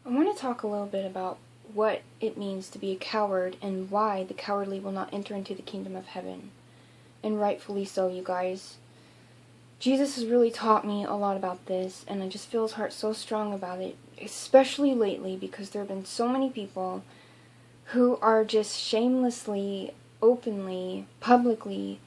I want to talk a little bit about what it means to be a coward and why the cowardly will not enter into the kingdom of heaven. And rightfully so, you guys. Jesus has really taught me a lot about this, and I just feel his heart so strong about it, especially lately, because there have been so many people who are just shamelessly, openly, publicly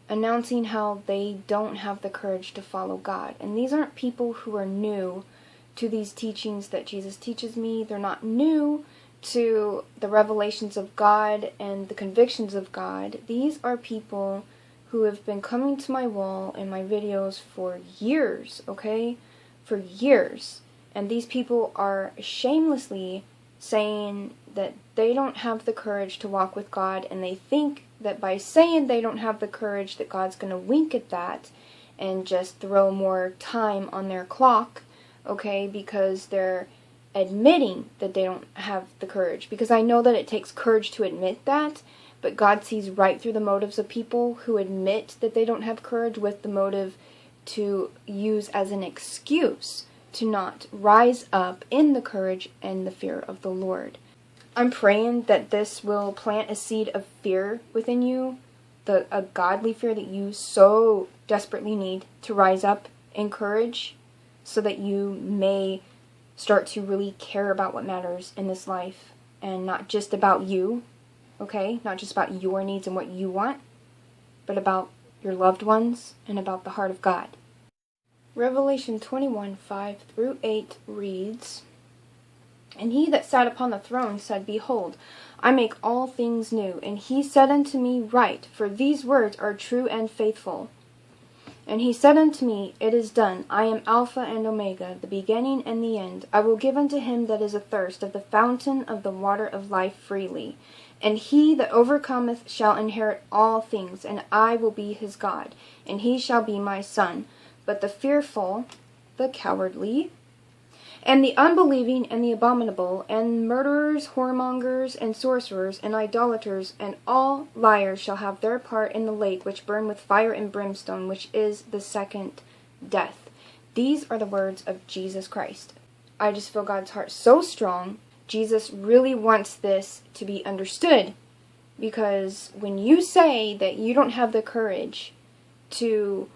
announcing how they don't have the courage to follow God. And these aren't people who are new to these teachings that Jesus teaches me. They're not new to the revelations of God and the convictions of God. These are people who have been coming to my wall in my videos for years, okay? For years. And these people are shamelessly saying that they don't have the courage to walk with God, and they think that by saying they don't have the courage that God's going to wink at that and just throw more time on their clock, okay, because they're admitting that they don't have the courage. Because I know that it takes courage to admit that, but God sees right through the motives of people who admit that they don't have courage with the motive to use as an excuse to not rise up in the courage and the fear of the Lord. I'm praying that this will plant a seed of fear within you, a godly fear that you so desperately need to rise up in courage, so that you may start to really care about what matters in this life, and not just about you, okay? Not just about your needs and what you want, but about your loved ones and about the heart of God. Revelation 21:5-8 reads, "And he that sat upon the throne said, Behold, I make all things new. And he said unto me, Write, for these words are true and faithful. And he said unto me, It is done. I am Alpha and Omega, the beginning and the end. I will give unto him that is athirst of the fountain of the water of life freely. And he that overcometh shall inherit all things, and I will be his God, and he shall be my son. But the fearful, the cowardly, and the unbelieving, and the abominable, and murderers, whoremongers, and sorcerers, and idolaters, and all liars shall have their part in the lake which burn with fire and brimstone, which is the second death." These are the words of Jesus Christ. I just feel God's heart so strong. Jesus really wants this to be understood, because when you say that you don't have the courage to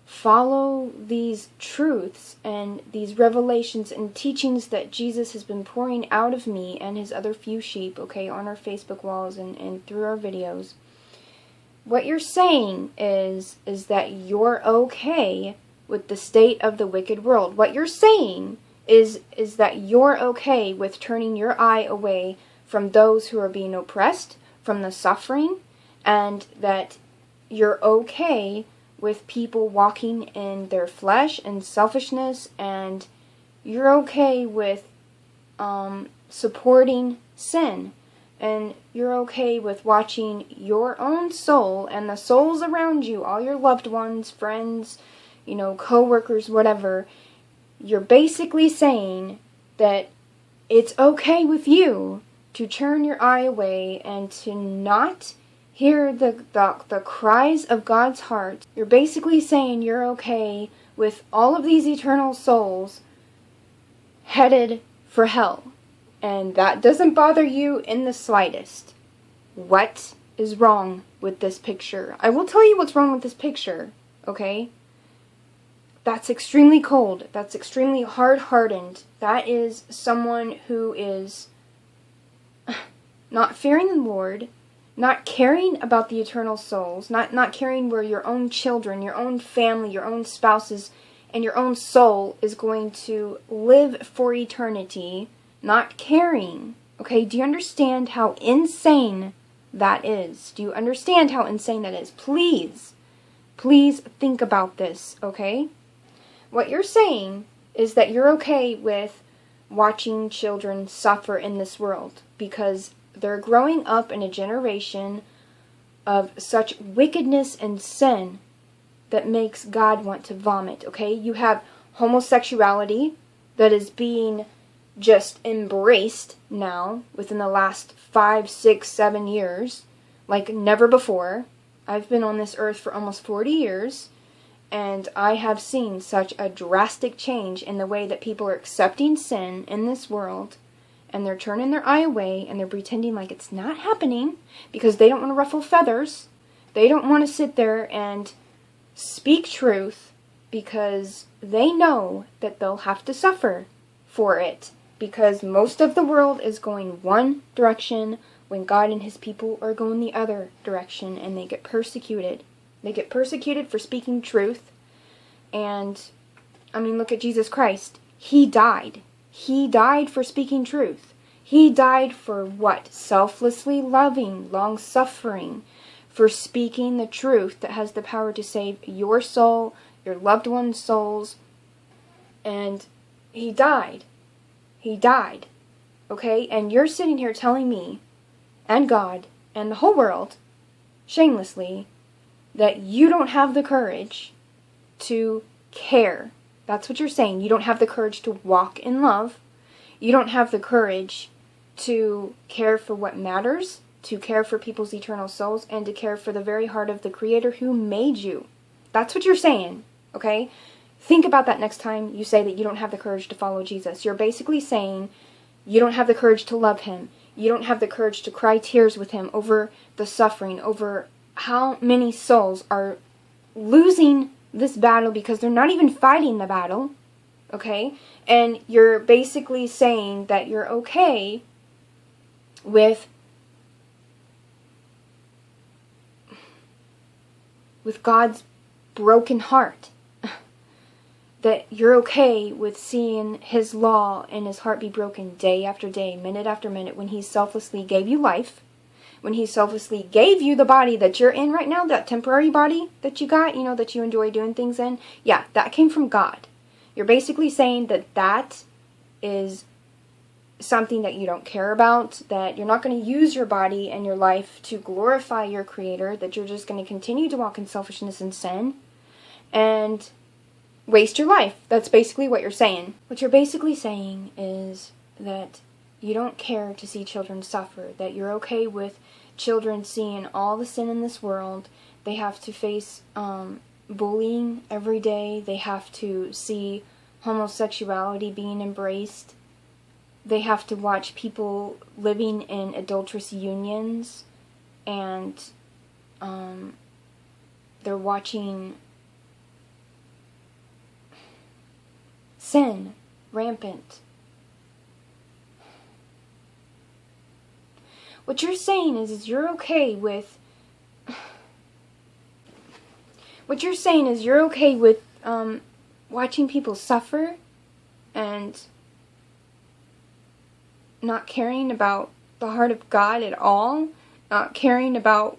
follow these truths and these revelations and teachings that Jesus has been pouring out of me and his other few sheep, okay, on our Facebook walls and through our videos, what you're saying is that you're okay with the state of the wicked world. What you're saying is that you're okay with turning your eye away from those who are being oppressed, from the suffering, and that you're okay with people walking in their flesh and selfishness, and you're okay with supporting sin, and you're okay with watching your own soul and the souls around you, all your loved ones, friends, co-workers, whatever. You're basically saying that it's okay with you to turn your eye away and to not hear the cries of God's heart. You're basically saying you're okay with all of these eternal souls headed for hell. And that doesn't bother you in the slightest. What is wrong with this picture? I will tell you what's wrong with this picture, okay? That's extremely cold. That's extremely hard-hardened. That is someone who is not fearing the Lord, not caring about the eternal souls, not caring where your own children, your own family, your own spouses, and your own soul is going to live for eternity, not caring. Okay, do you understand how insane that is? Do you understand how insane that is? Please think about this, okay? What you're saying is that you're okay with watching children suffer in this world because they're growing up in a generation of such wickedness and sin that makes God want to vomit, okay? You have homosexuality that is being just embraced now within the last 5, 6, 7 years like never before. I've been on this earth for almost 40 years, And I have seen such a drastic change in the way that people are accepting sin in this world, and they're turning their eye away, and they're pretending like it's not happening because they don't want to ruffle feathers. They don't want to sit there and speak truth because they know that they'll have to suffer for it, because most of the world is going one direction when God and his people are going the other direction, and they get persecuted. They get persecuted for speaking truth. And, I mean, look at Jesus Christ. He died. He died for speaking truth. He died for what? Selflessly loving, long-suffering, for speaking the truth that has the power to save your soul, your loved ones' souls. And he died. He died. Okay? And you're sitting here telling me, and God, and the whole world, shamelessly, that you don't have the courage to care. That's what you're saying. You don't have the courage to walk in love. You don't have the courage to care for what matters, to care for people's eternal souls, and to care for the very heart of the Creator who made you. That's what you're saying, okay? Think about that next time you say that you don't have the courage to follow Jesus. You're basically saying you don't have the courage to love him. You don't have the courage to cry tears with him over the suffering, over how many souls are losing this battle because they're not even fighting the battle, okay? And you're basically saying that you're okay with God's broken heart. That you're okay with seeing his law and his heart be broken day after day, minute after minute, when he selflessly gave you life, when he selflessly gave you the body that you're in right now, that temporary body that you got, you know, that you enjoy doing things in. Yeah, that came from God. You're basically saying that that is something that you don't care about, that you're not going to use your body and your life to glorify your Creator, that you're just going to continue to walk in selfishness and sin, and waste your life. That's basically what you're saying. What you're basically saying is that you don't care to see children suffer, that you're okay with children seeing all the sin in this world. They have to face bullying every day. They have to see homosexuality being embraced. They have to watch people living in adulterous unions, and they're watching sin rampant. What you're saying is you're okay with watching people suffer and not caring about the heart of God at all, not caring about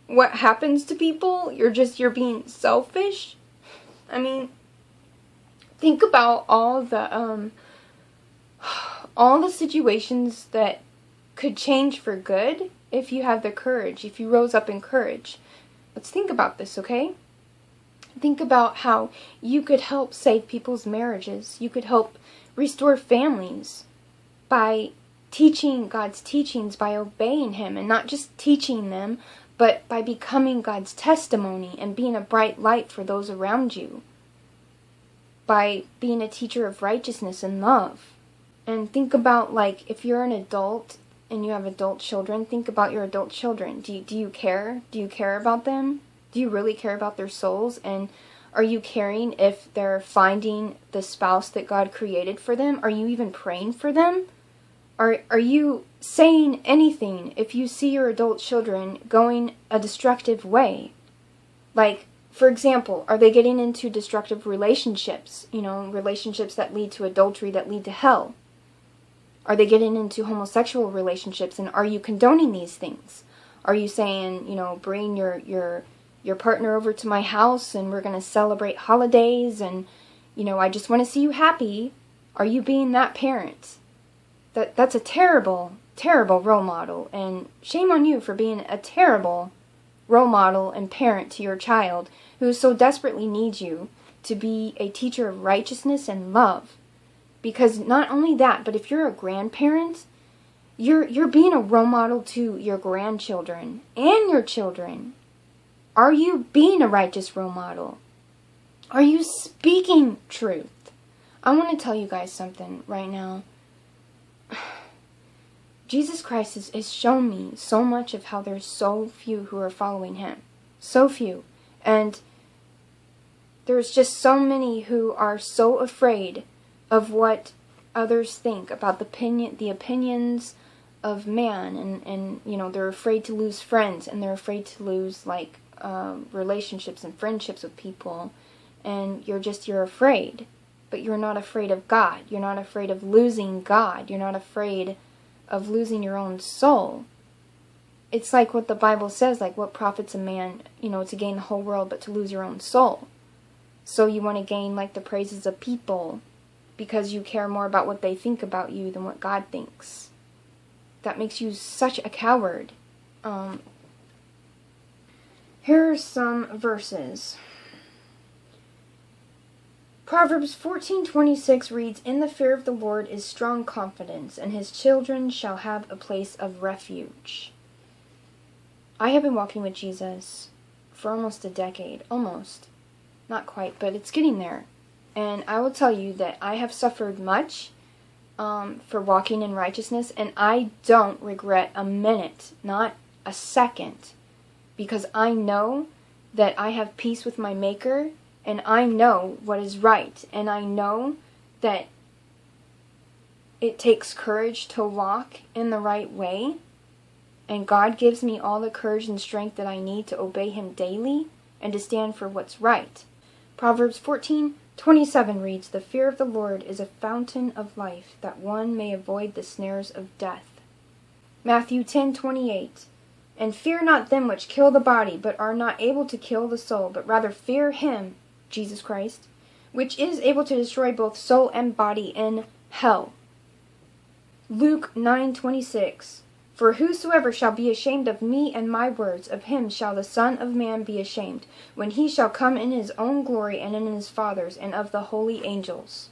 what happens to people. You're being selfish. I mean, think about all the situations that could change for good if you had the courage, if you rose up in courage. Let's think about this, okay? Think about how you could help save people's marriages. You could help restore families by teaching God's teachings, by obeying him, and not just teaching them, but by becoming God's testimony and being a bright light for those around you, by being a teacher of righteousness and love. And think about, like, if you're an adult and you have adult children, think about your adult children. Do you care? Do you care about them? Do you really care about their souls? And are you caring if they're finding the spouse that God created for them? Are you even praying for them? Are you saying anything if you see your adult children going a destructive way? Like, for example, are they getting into destructive relationships? You know, relationships that lead to adultery, that lead to hell? Are they getting into homosexual relationships, and are you condoning these things? Are you saying, you know, bring your partner over to my house and we're going to celebrate holidays and, you know, I just want to see you happy? Are you being that parent? That's a terrible, terrible role model, and shame on you for being a terrible role model and parent to your child who so desperately needs you to be a teacher of righteousness and love. Because not only that, but if you're a grandparent, you're being a role model to your grandchildren and your children. Are you being a righteous role model? Are you speaking truth? I want to tell you guys something right now. Jesus Christ has shown me so much of how there's so few who are following him. So few. And there's just so many who are so afraid of what others think about the opinions of man. And you know, they're afraid to lose friends. And they're afraid to lose, like, relationships and friendships with people. And you're afraid. But you're not afraid of God. You're not afraid of losing God. You're not afraid of losing your own soul. It's like what the Bible says, like, what profits a man, you know, to gain the whole world but to lose your own soul. So you want to gain, like, the praises of people because you care more about what they think about you than what God thinks. That makes you such a coward. Here are some verses. Proverbs 14:26 reads, "In the fear of the Lord is strong confidence, and his children shall have a place of refuge." I have been walking with Jesus for almost a decade. Almost. Not quite, but it's getting there. And I will tell you that I have suffered much for walking in righteousness, and I don't regret a minute, not a second, because I know that I have peace with my Maker, and I know what is right, and I know that it takes courage to walk in the right way, and God gives me all the courage and strength that I need to obey him daily and to stand for what's right. Proverbs 14:27 reads, "The fear of the Lord is a fountain of life, that one may avoid the snares of death." Matthew 10:28, "And fear not them which kill the body, but are not able to kill the soul, but rather fear him," Jesus Christ, "which is able to destroy both soul and body in hell." Luke 9:26, "For whosoever shall be ashamed of me and my words, of him shall the Son of Man be ashamed, when he shall come in his own glory and in his Father's, and of the holy angels."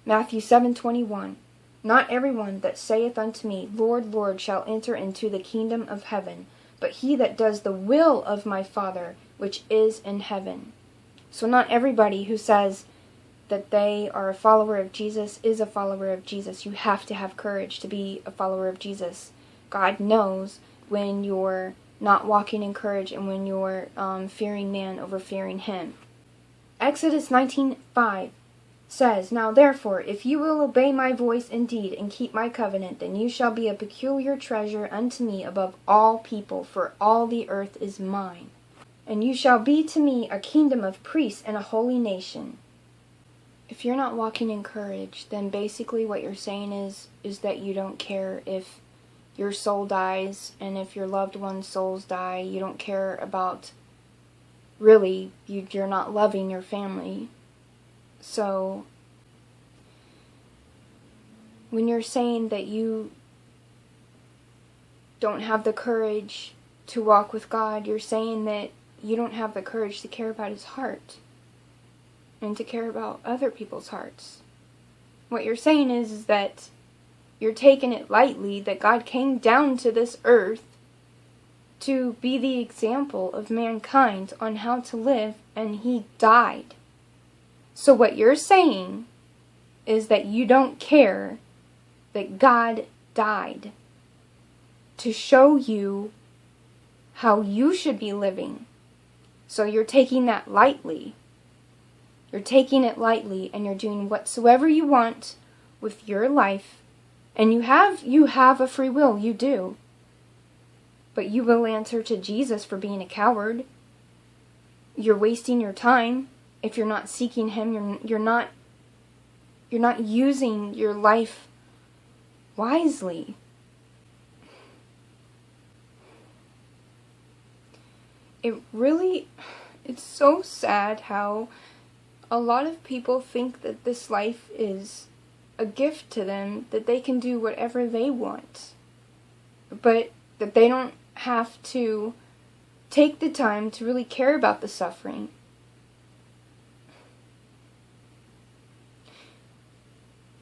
Matthew 7:21, "Not everyone that saith unto me, Lord, Lord, shall enter into the kingdom of heaven, but he that does the will of my Father which is in heaven." So not everybody who says that they are a follower of Jesus is a follower of Jesus. You have to have courage to be a follower of Jesus. God knows when you're not walking in courage and when you're fearing man over fearing him. Exodus 19:5 says, "Now therefore, if you will obey my voice indeed and keep my covenant, then you shall be a peculiar treasure unto me above all people, for all the earth is mine. And you shall be to me a kingdom of priests and a holy nation." If you're not walking in courage, then basically what you're saying is that you don't care if your soul dies, and if your loved one's souls die. You don't care about, really, you're not loving your family. So when you're saying that you don't have the courage to walk with God, you're saying that you don't have the courage to care about his heart and to care about other people's hearts. What you're saying is that you're taking it lightly that God came down to this earth to be the example of mankind on how to live, and he died. So what you're saying is that you don't care that God died to show you how you should be living. So you're taking that lightly. You're taking it lightly, and you're doing whatsoever you want with your life. And you have a free will, you do. But you will answer to Jesus for being a coward. You're wasting your time if you're not seeking him. You're not using your life wisely. It's so sad how a lot of people think that this life is a gift to them, that they can do whatever they want, but that they don't have to take the time to really care about the suffering.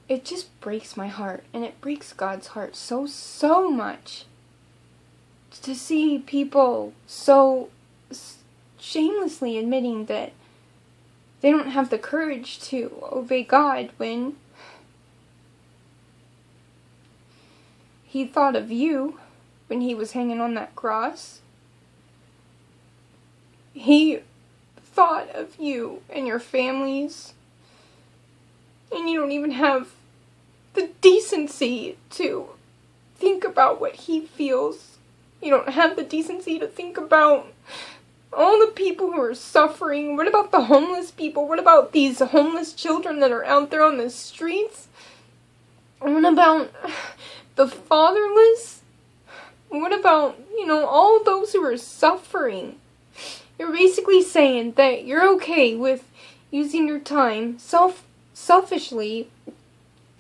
It just breaks my heart, and it breaks God's heart so much to see people so shamelessly admitting that they don't have the courage to obey God when He thought of you when He was hanging on that cross. He thought of you and your families, and you don't even have the decency to think about what He feels. You don't have the decency to think about all the people who are suffering. What about the homeless people? What about these homeless children that are out there on the streets? What about the fatherless? What about, all those who are suffering? You're basically saying that you're okay with using your time selfishly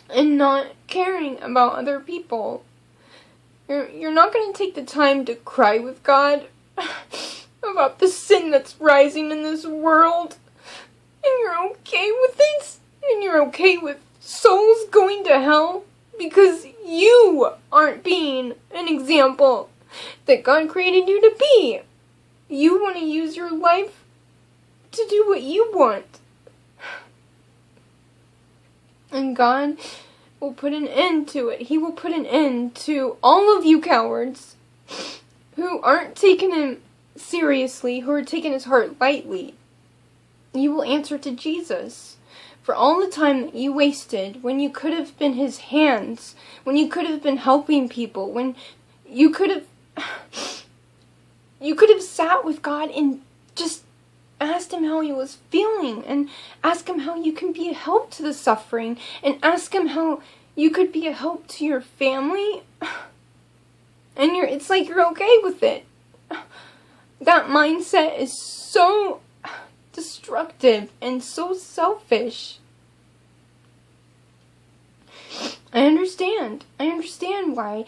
and not caring about other people. You're not going to take the time to cry with God about the sin that's rising in this world. And you're okay with it. And you're okay with souls going to hell because you aren't being an example that God created you to be. You want to use your life to do what you want. And God will put an end to it. He will put an end to all of you cowards who aren't taking Him seriously, who are taking His heart lightly. You will answer to Jesus for all the time that you wasted when you could have been His hands, when you could have been helping people, when you could have sat with God and just asked Him how He was feeling, and ask Him how you can be a help to the suffering, and ask Him how you could be a help to your family. And it's like you're okay with it. That mindset is so destructive and so selfish. I understand why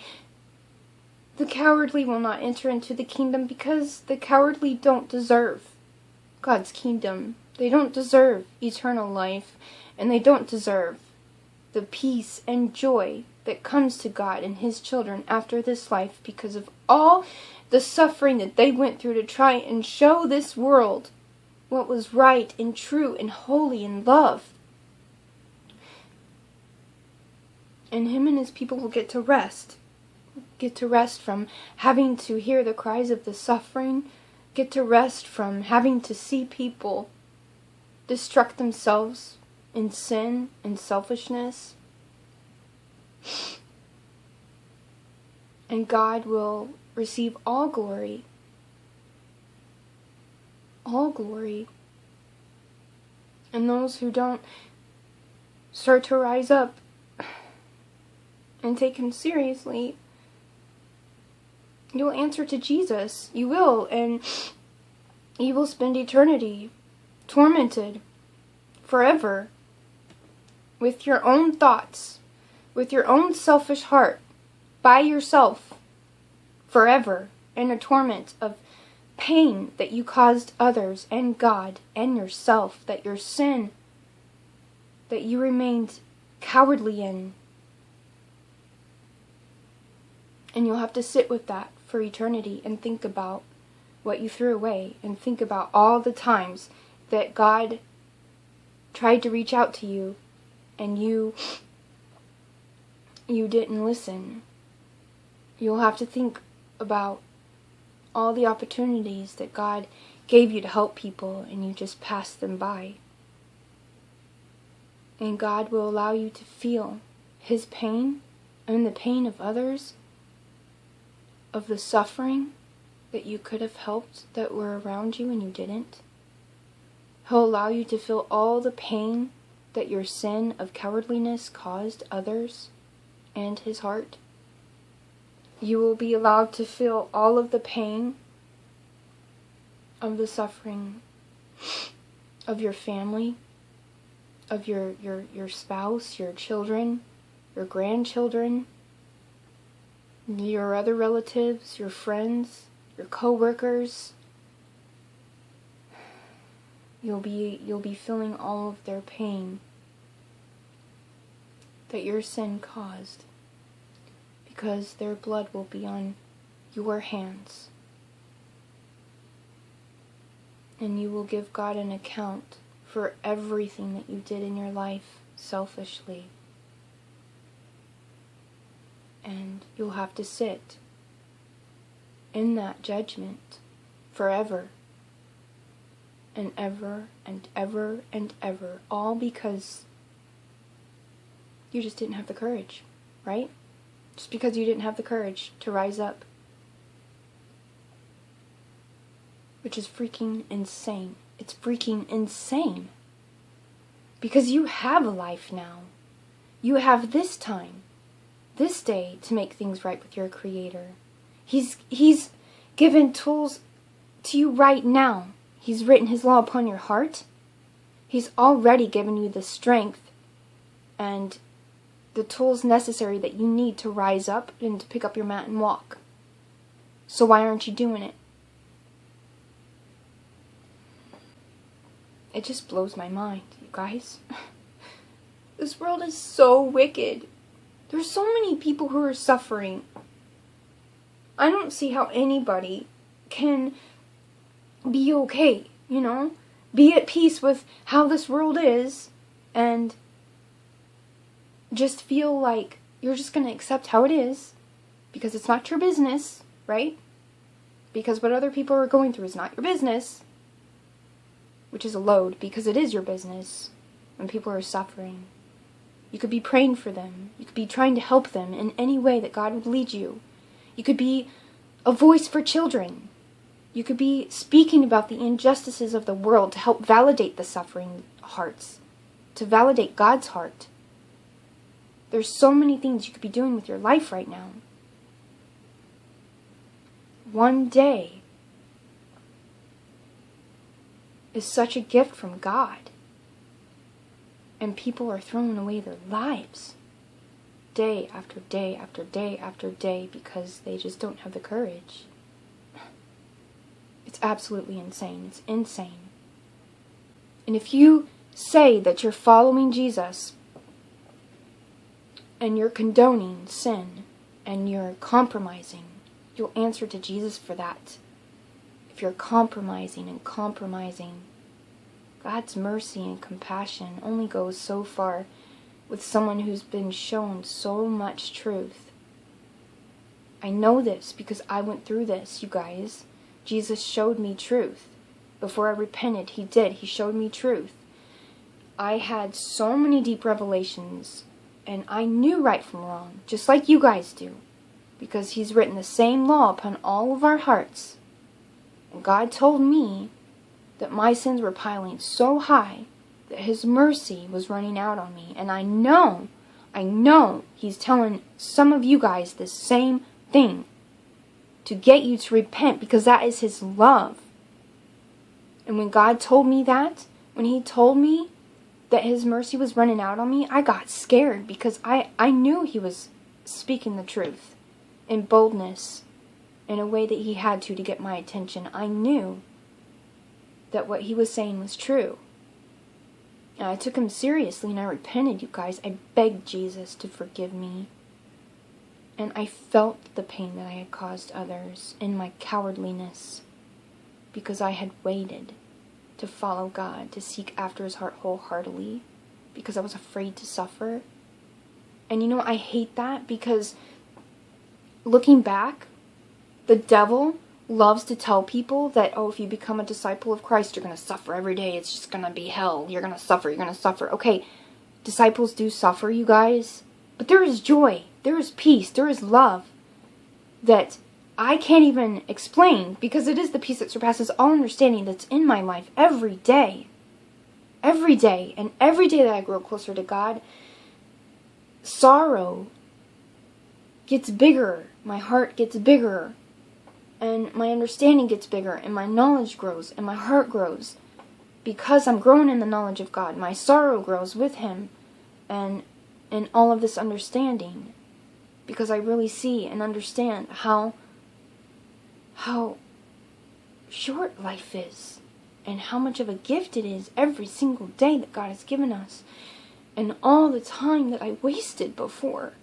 the cowardly will not enter into the kingdom, because the cowardly don't deserve God's kingdom. They don't deserve eternal life, and they don't deserve the peace and joy that comes to God and His children after this life, because of all the suffering that they went through to try and show this world what was right and true and holy and love. And Him and His people will get to rest from having to hear the cries of the suffering, get to rest from having to see people destruct themselves in sin and selfishness. And God will receive all glory. All glory. And those who don't start to rise up and take Him seriously, you'll answer to Jesus. You will, and you will spend eternity tormented forever with your own thoughts, with your own selfish heart, by yourself, forever, in a torment of pain that you caused others and God and yourself, that your sin, that you remained cowardly in. And you'll have to sit with that for eternity and think about what you threw away, and think about all the times that God tried to reach out to you and you didn't listen. You'll have to think about all the opportunities that God gave you to help people and you just passed them by. And God will allow you to feel His pain and the pain of others, of the suffering that you could have helped that were around you and you didn't. He'll allow you to feel all the pain that your sin of cowardliness caused others and His heart. You will be allowed to feel all of the pain of the suffering of your family, of your spouse, your children, your grandchildren, your other relatives, your friends, your co-workers. You'll be feeling all of their pain that your sin caused, because their blood will be on your hands. And you will give God an account for everything that you did in your life selfishly. And you'll have to sit in that judgment forever and ever and ever and ever, all because you just didn't have the courage, right? Just because you didn't have the courage to rise up. Which is freaking insane. It's freaking insane. Because you have a life now. You have this time, this day, to make things right with your Creator. He's given tools to you right now. He's written His law upon your heart. He's already given you the strength and the tools necessary that you need to rise up and to pick up your mat and walk. So why aren't you doing it? It just blows my mind, you guys. This world is so wicked. There's so many people who are suffering. I don't see how anybody can be okay, you know? Be at peace with how this world is and just feel like you're just going to accept how it is because it's not your business, right? Because what other people are going through is not your business. Which is a load, because it is your business when people are suffering. You could be praying for them. You could be trying to help them in any way that God would lead you. You could be a voice for children. You could be speaking about the injustices of the world to help validate the suffering hearts, to validate God's heart. There's so many things you could be doing with your life right now. One day is such a gift from God. And people are throwing away their lives day after day after day after day because they just don't have the courage. It's absolutely insane. It's insane. And if you say that you're following Jesus and you're condoning sin and you're compromising, you'll answer to Jesus for that. If you're compromising and compromising, God's mercy and compassion only goes so far with someone who's been shown so much truth. I know this because I went through this, you guys. Jesus showed me truth. Before I repented, He did. He showed me truth. I had so many deep revelations, and I knew right from wrong, just like you guys do, because He's written the same law upon all of our hearts. And God told me that my sins were piling so high that His mercy was running out on me. And I know He's telling some of you guys the same thing, to get you to repent, because that is His love. And when God told me that, when He told me that His mercy was running out on me, I got scared because I knew He was speaking the truth in boldness, in a way that He had to get my attention. I knew that what He was saying was true. And I took Him seriously and I repented, you guys. I begged Jesus to forgive me. And I felt the pain that I had caused others in my cowardliness, because I had waited to follow God, to seek after His heart wholeheartedly, because I was afraid to suffer. And you know, I hate that, because looking back, the devil loves to tell people that, oh, if you become a disciple of Christ, you're going to suffer every day. It's just going to be hell. You're going to suffer. You're going to suffer. Okay, disciples do suffer, you guys. But there is joy. There is peace. There is love that I can't even explain, because it is the peace that surpasses all understanding that's in my life every day. Every day. And every day that I grow closer to God, sorrow gets bigger. My heart gets bigger. And my understanding gets bigger. And my knowledge grows. And my heart grows. Because I'm growing in the knowledge of God. My sorrow grows with Him. And in all of this understanding. Because I really see and understand how short life is, and how much of a gift it is every single day that God has given us, and all the time that I wasted before.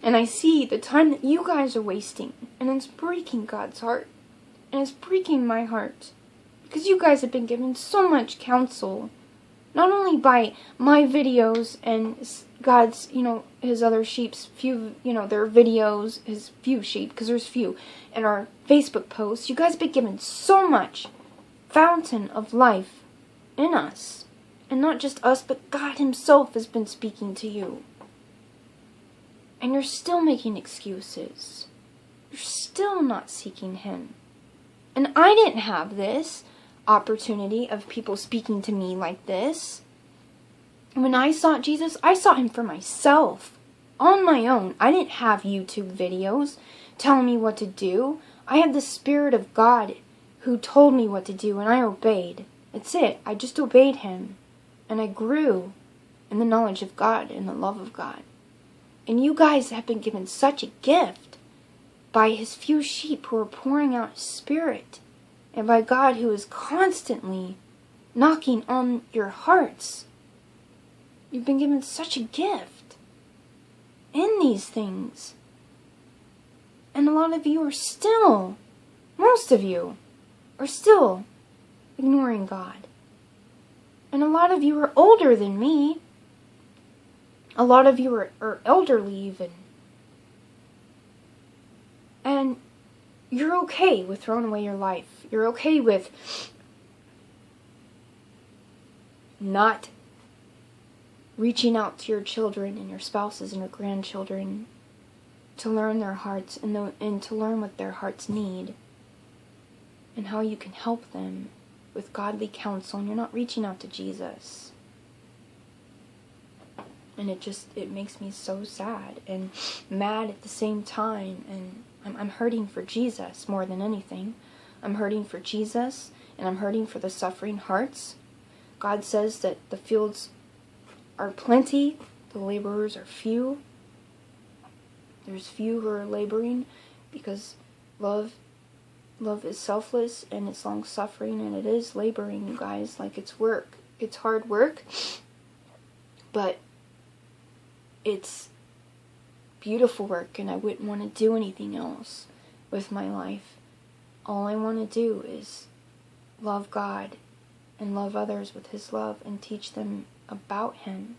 And I see the time that you guys are wasting, and it's breaking God's heart. And it's breaking my heart. Because you guys have been given so much counsel. Not only by my videos and God's, his other sheep's few, their videos, his few sheep, because there's few, and our Facebook posts. You guys have been given so much fountain of life in us. And not just us, but God himself has been speaking to you. And you're still making excuses. You're still not seeking him. And I didn't have this opportunity of people speaking to me like this. When I sought Jesus, I sought him for myself. On my own. I didn't have YouTube videos telling me what to do. I had the Spirit of God who told me what to do, and I obeyed. That's it. I just obeyed him. And I grew in the knowledge of God and the love of God. And you guys have been given such a gift by his few sheep who are pouring out his Spirit. And by God who is constantly knocking on your hearts. You've been given such a gift in these things. And a lot of you are still, most of you, are still ignoring God. And a lot of you are older than me. A lot of you are elderly even. And you're okay with throwing away your life. You're okay with not reaching out to your children and your spouses and your grandchildren to learn their hearts and to learn what their hearts need and how you can help them with godly counsel, and you're not reaching out to Jesus. And it makes me so sad and mad at the same time, and I'm hurting for Jesus more than anything. I'm hurting for Jesus, and I'm hurting for the suffering hearts. God says that the fields are plenty, the laborers are few. There's few who are laboring because love is selfless and it's long-suffering, and it is laboring, you guys. Like, it's work. It's hard work, but it's beautiful work, and I wouldn't want to do anything else with my life. All I want to do is love God and love others with his love and teach them about him.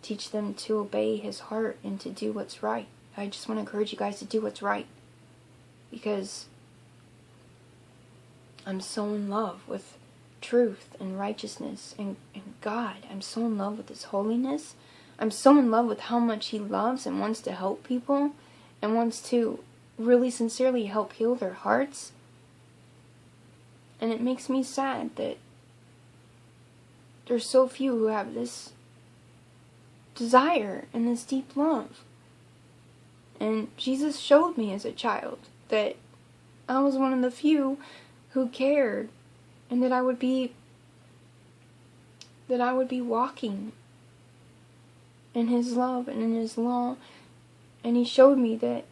Teach them to obey his heart and to do what's right. I just want to encourage you guys to do what's right, because I'm so in love with truth and righteousness and God. I'm so in love with his holiness. I'm so in love with how much he loves and wants to help people and wants to really sincerely help heal their hearts. And it makes me sad that there's so few who have this desire and this deep love. And Jesus showed me as a child that I was one of the few who cared, and that I would be walking in his love and in his law. And he showed me that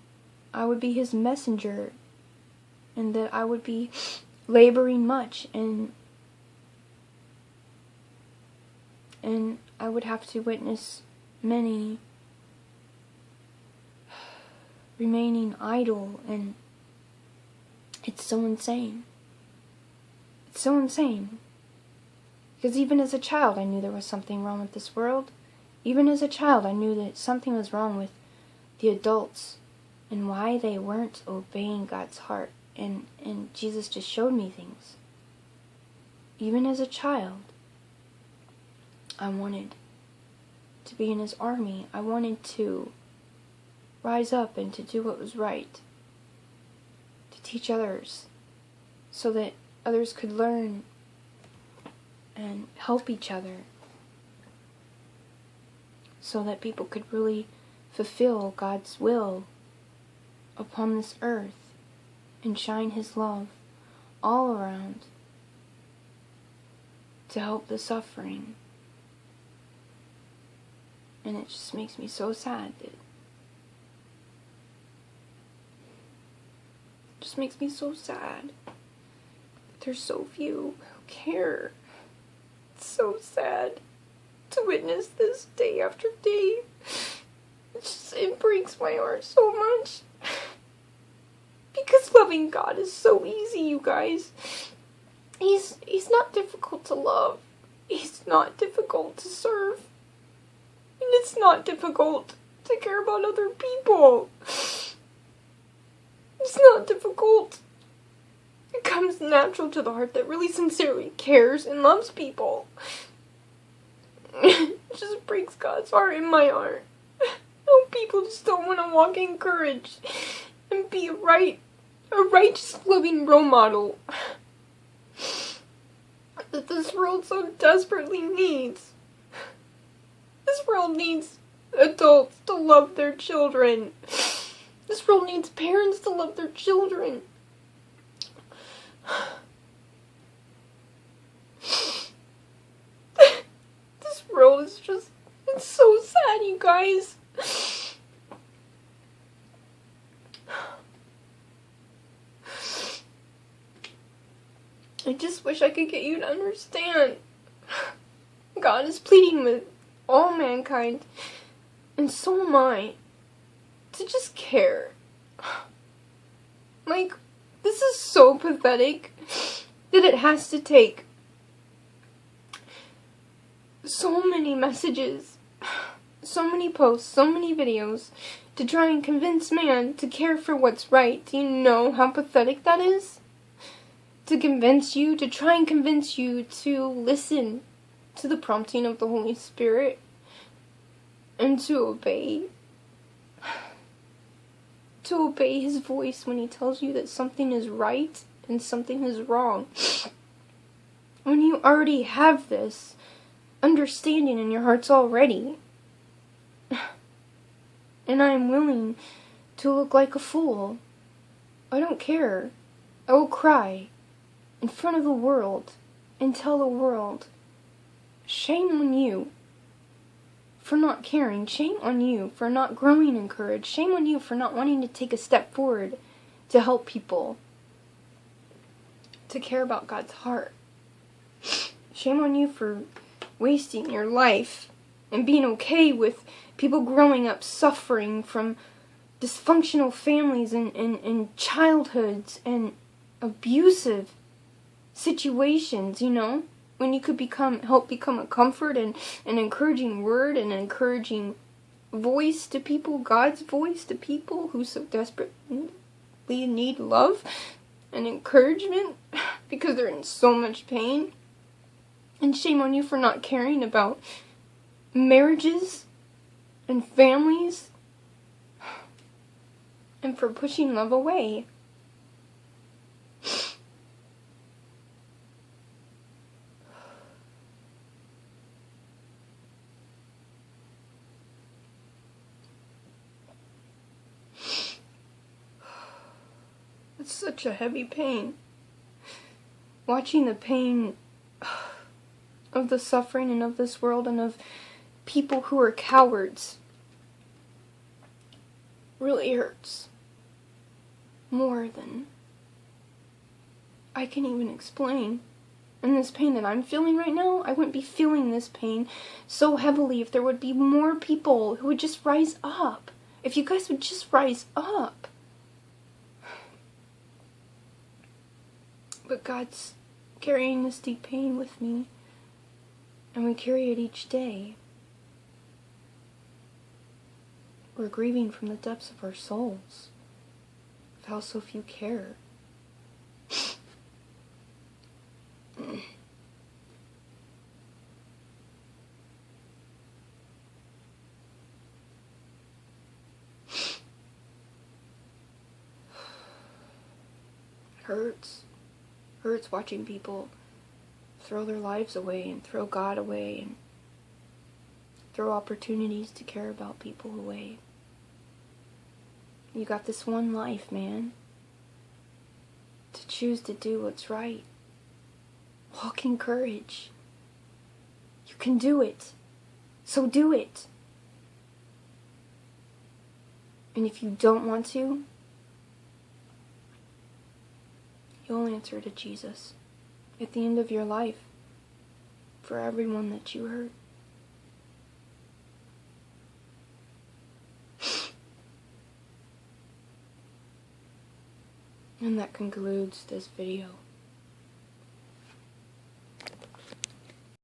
I would be his messenger, and that I would be laboring much, and I would have to witness many remaining idle, and it's so insane. It's so insane. Because even as a child, I knew there was something wrong with this world. Even as a child, I knew that something was wrong with the adults and why they weren't obeying God's heart. And Jesus just showed me things. Even as a child, I wanted to be in his army. I wanted to rise up and to do what was right. To teach others so that others could learn and help each other. So that people could really fulfill God's will upon this earth and shine his love all around to help the suffering. And it just makes me so sad that there's so few who care. It's so sad to witness this day after day. It breaks my heart so much. Because Loving God is so easy, you guys. He's not difficult to love. He's not difficult to serve. And it's not difficult to care about other people. It's not difficult. It comes natural to the heart that really sincerely cares and loves people. It just breaks God's heart in my heart. No, people just don't want to walk in courage and be a righteous, loving role model that this world so desperately needs. This world needs adults to love their children. This world needs parents to love their children. This world is just, it's so sad, you guys. I just wish I could get you to understand. God is pleading with all mankind, and so am I, to just care. Like, this is so pathetic that it has to take so many messages, so many posts, so many videos to try and convince man to care for what's right. Do you know how pathetic that is? To try and convince you to listen to the prompting of the Holy Spirit and to obey His voice when He tells you that something is right and something is wrong. When you already have this understanding in your hearts already. And I am willing to look like a fool. I don't care. I will cry in front of the world and tell the world, shame on you for not caring. Shame on you for not growing in courage. Shame on you for not wanting to take a step forward to help people, to care about God's heart. Shame on you for wasting your life and being okay with people growing up suffering from dysfunctional families and childhoods and abusive situations, you know? When you could help become a comfort and an encouraging word and an encouraging voice to people, God's voice to people who so desperately need love and encouragement because they're in so much pain. And shame on you for not caring about marriages and families and for pushing love away. It's such a heavy pain. Watching the pain of the suffering and of this world and of people who are cowards really hurts more than I can even explain. And this pain that I'm feeling right now, I wouldn't be feeling this pain so heavily if there would be more people who would just rise up. If you guys would just rise up. But God's carrying this deep pain with me, and we carry it each day. We're grieving from the depths of our souls of how so few care. It hurts. Hurts watching people throw their lives away and throw God away and throw opportunities to care about people away. You got this one life, man, to choose to do what's right. Walk in courage. You can do it. So do it. And if you don't want to, you'll answer to Jesus at the end of your life for everyone that you hurt. And that concludes this video.